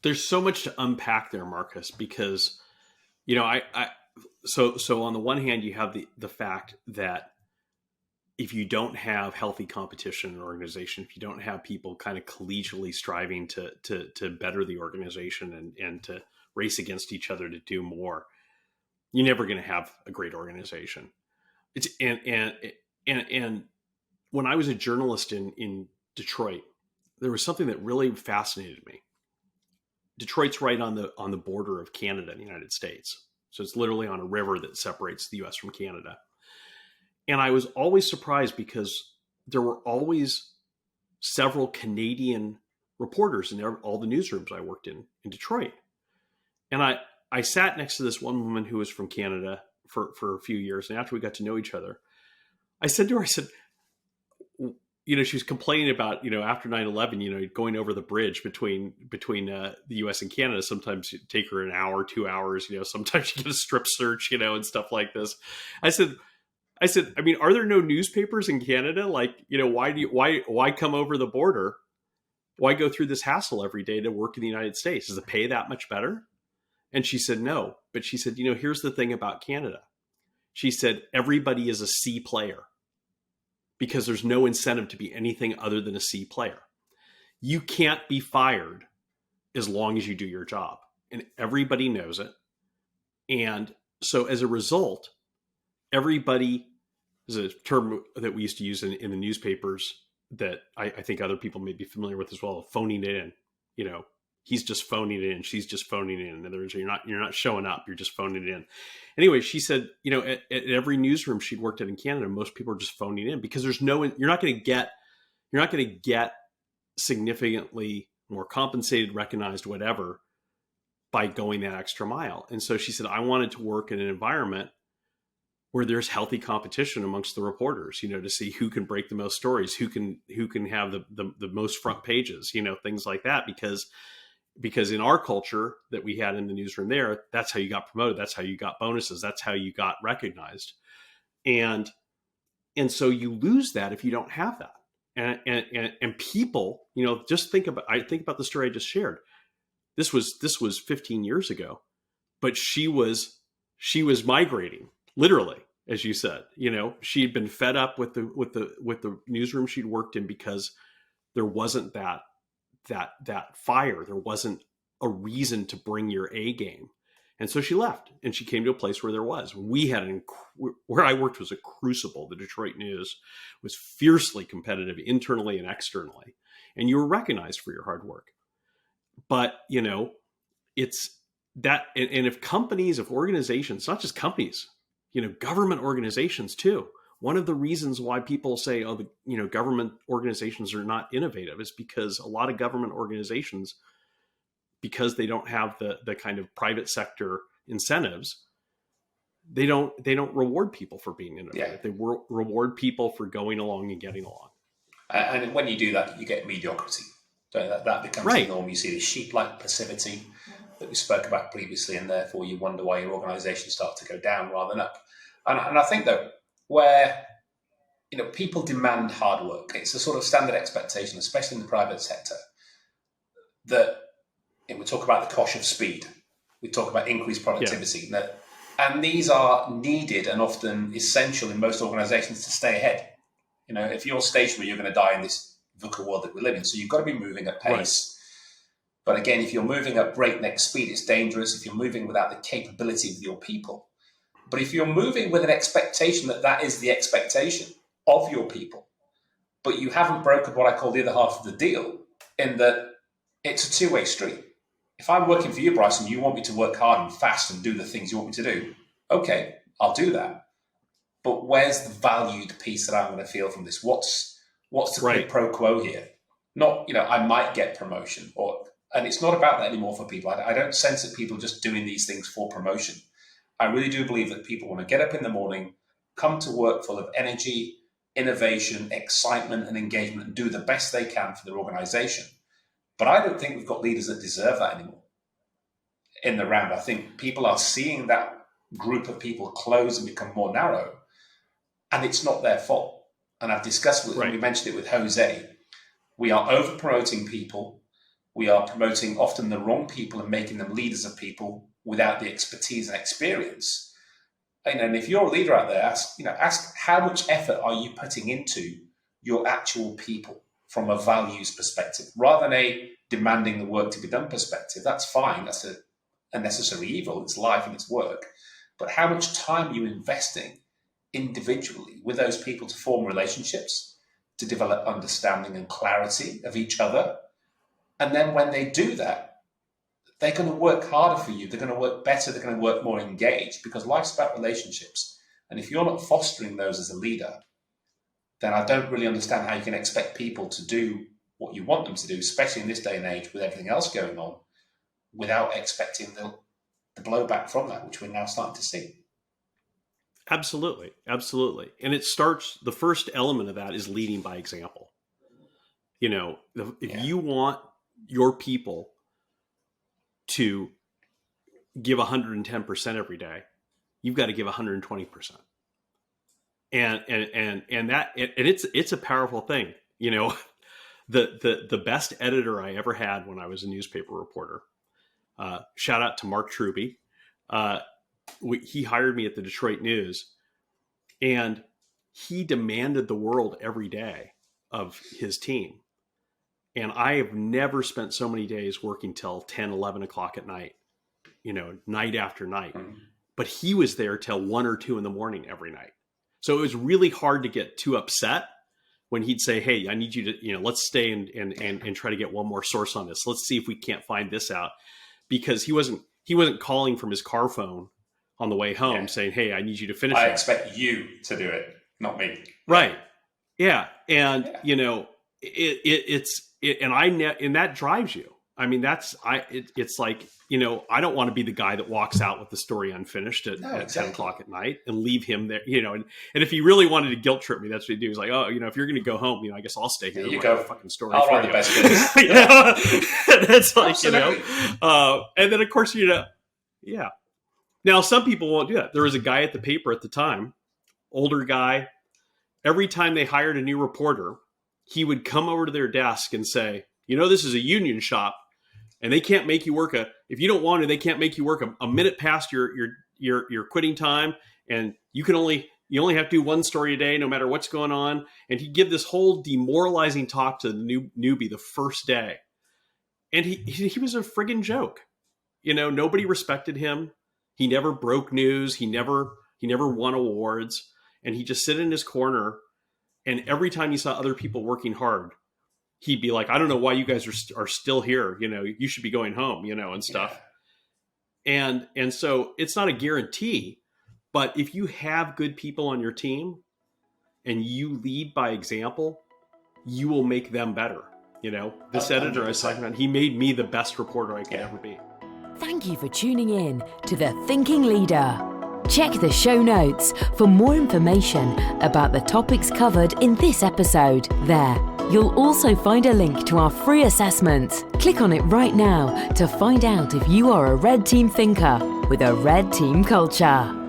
There's so much to unpack there, Marcus, because so on the one hand, you have the fact that if you don't have healthy competition in an organization, if you don't have people kind of collegially striving to better the organization and to race against each other to do more, you're never going to have a great organization. It's and when I was a journalist in Detroit, there was something that really fascinated me. Detroit's right on the border of Canada and the United States. So it's literally on a river that separates the US from Canada. And I was always surprised because there were always several Canadian reporters in all the newsrooms I worked in Detroit. And I sat next to this one woman who was from Canada for a few years. And after we got to know each other, I said to her, she was complaining about, after 9/11, going over the bridge between the US and Canada. Sometimes it'd take her an hour, 2 hours, sometimes you get a strip search, and stuff like this. I said, I mean, are there no newspapers in Canada? Like, why come over the border? Why go through this hassle every day to work in the United States? Is the pay that much better? And she said, no. But she said, here's the thing about Canada. She said, everybody is a C player because there's no incentive to be anything other than a C player. You can't be fired as long as you do your job. And everybody knows it. And so as a result, everybody, is a term that we used to use in the newspapers that I think other people may be familiar with as well, phoning it in. He's just phoning it in. She's just phoning it in. In other words, you're not showing up. You're just phoning it in. Anyway, she said, at every newsroom she'd worked at in Canada, most people are just phoning in because you're not going to get significantly more compensated, recognized, whatever, by going that extra mile. And so she said, I wanted to work in an environment where there's healthy competition amongst the reporters, to see who can break the most stories, who can have the most front pages, things like that. Because in our culture that we had in the newsroom there, that's how you got promoted. That's how you got bonuses. That's how you got recognized. And so you lose that if you don't have that. And people, just think about the story I just shared. This was 15 years ago, but she was migrating, literally, as you said. She'd been fed up with the newsroom she'd worked in because there wasn't that fire. There wasn't a reason to bring your A game. And so she left and she came to a place where there was. We had where I worked was a crucible. The Detroit News was fiercely competitive internally and externally. And you were recognized for your hard work. But, it's that. And if companies, if organizations, not just companies, government organizations too. One of the reasons why people say, government organizations are not innovative is because a lot of government organizations, because they don't have the kind of private sector incentives, they don't reward people for being innovative. Yeah. They reward people for going along and getting along. And when you do that, you get mediocrity. That becomes right. The norm. You see the sheep-like passivity that we spoke about previously, and therefore you wonder why your organization starts to go down rather than up. And I think that where people demand hard work, it's a sort of standard expectation, especially in the private sector, that we talk about the cosh of speed, we talk about increased productivity, yeah. And these are needed and often essential in most organizations to stay ahead. If you're stationary, you're going to die in this VUCA world that we live in. So you've got to be moving at pace. Right. But again, if you're moving at breakneck speed, it's dangerous. If you're moving without the capability of your people. But if you're moving with an expectation that is the expectation of your people, but you haven't brokered what I call the other half of the deal, in that it's a two-way street. If I'm working for you, Bryce, and you want me to work hard and fast and do the things you want me to do, okay, I'll do that. But where's the valued piece that I'm going to feel from this? What's the quid pro quo here? Not, I might get promotion, and it's not about that anymore for people. I don't sense that people are just doing these things for promotion. I really do believe that people want to get up in the morning, come to work full of energy, innovation, excitement, and engagement, and do the best they can for their organization. But I don't think we've got leaders that deserve that anymore in the round. I think people are seeing that group of people close and become more narrow, and it's not their fault. And I've discussed we mentioned it with Jose. We are over promoting people We are promoting often the wrong people and making them leaders of people without the expertise and experience. And if you're a leader out there, ask how much effort are you putting into your actual people from a values perspective, rather than a demanding the work to be done perspective. That's fine. That's a necessary evil. It's life and it's work. But how much time are you investing individually with those people to form relationships, to develop understanding and clarity of each other? And then when they do that, they're going to work harder for you. They're going to work better. They're going to work more engaged, because life's about relationships. And if you're not fostering those as a leader, then I don't really understand how you can expect people to do what you want them to do, especially in this day and age with everything else going on, without expecting the blowback from that, which we're now starting to see. Absolutely. Absolutely. And it starts, the first element of that is leading by example. If you want your people to give 110% every day, you've got to give 120%. And it's a powerful thing. The best editor I ever had when I was a newspaper reporter, shout out to Mark Truby. He hired me at the Detroit News, and he demanded the world every day of his team. And I have never spent so many days working till 10, 11 o'clock at night, night after night. Mm-hmm. But he was there till 1 or 2 in the morning every night. So it was really hard to get too upset when he'd say, hey, I need you to, let's stay and try to get one more source on this. Let's see if we can't find this out. Because he wasn't calling from his car phone on the way home saying, hey, I need you to finish I that. expect you to do it, not me. Right. Yeah. And, and that drives you. I mean, it's like, I don't want to be the guy that walks out with the story unfinished at 10 o'clock at night and leave him there, and if he really wanted to guilt trip me, that's what he'd do. He's like, oh, if you're going to go home, I guess I'll stay here. You go. The fucking story. I'll write the best bits. It's like, and then of course, yeah. Now, some people won't do that. There was a guy at the paper at the time, older guy. Every time they hired a new reporter, he would come over to their desk and say, this is a union shop, and they can't make you work if you don't want to, they can't make you work a minute past your quitting time. And you only have to do one story a day, no matter what's going on. And he'd give this whole demoralizing talk to the newbie the first day. And he was a friggin' joke. Nobody respected him. He never broke news. He never won awards, and he just sit in his corner. And every time he saw other people working hard, he'd be like, I don't know why you guys are still here. You should be going home, and stuff. Yeah. And so it's not a guarantee, but if you have good people on your team and you lead by example, you will make them better. This editor I was talking about, he made me the best reporter I could ever be. Thank you for tuning in to The Thinking Leader. Check the show notes for more information about the topics covered in this episode. There, you'll also find a link to our free assessment. Click on it right now to find out if you are a red team thinker with a red team culture.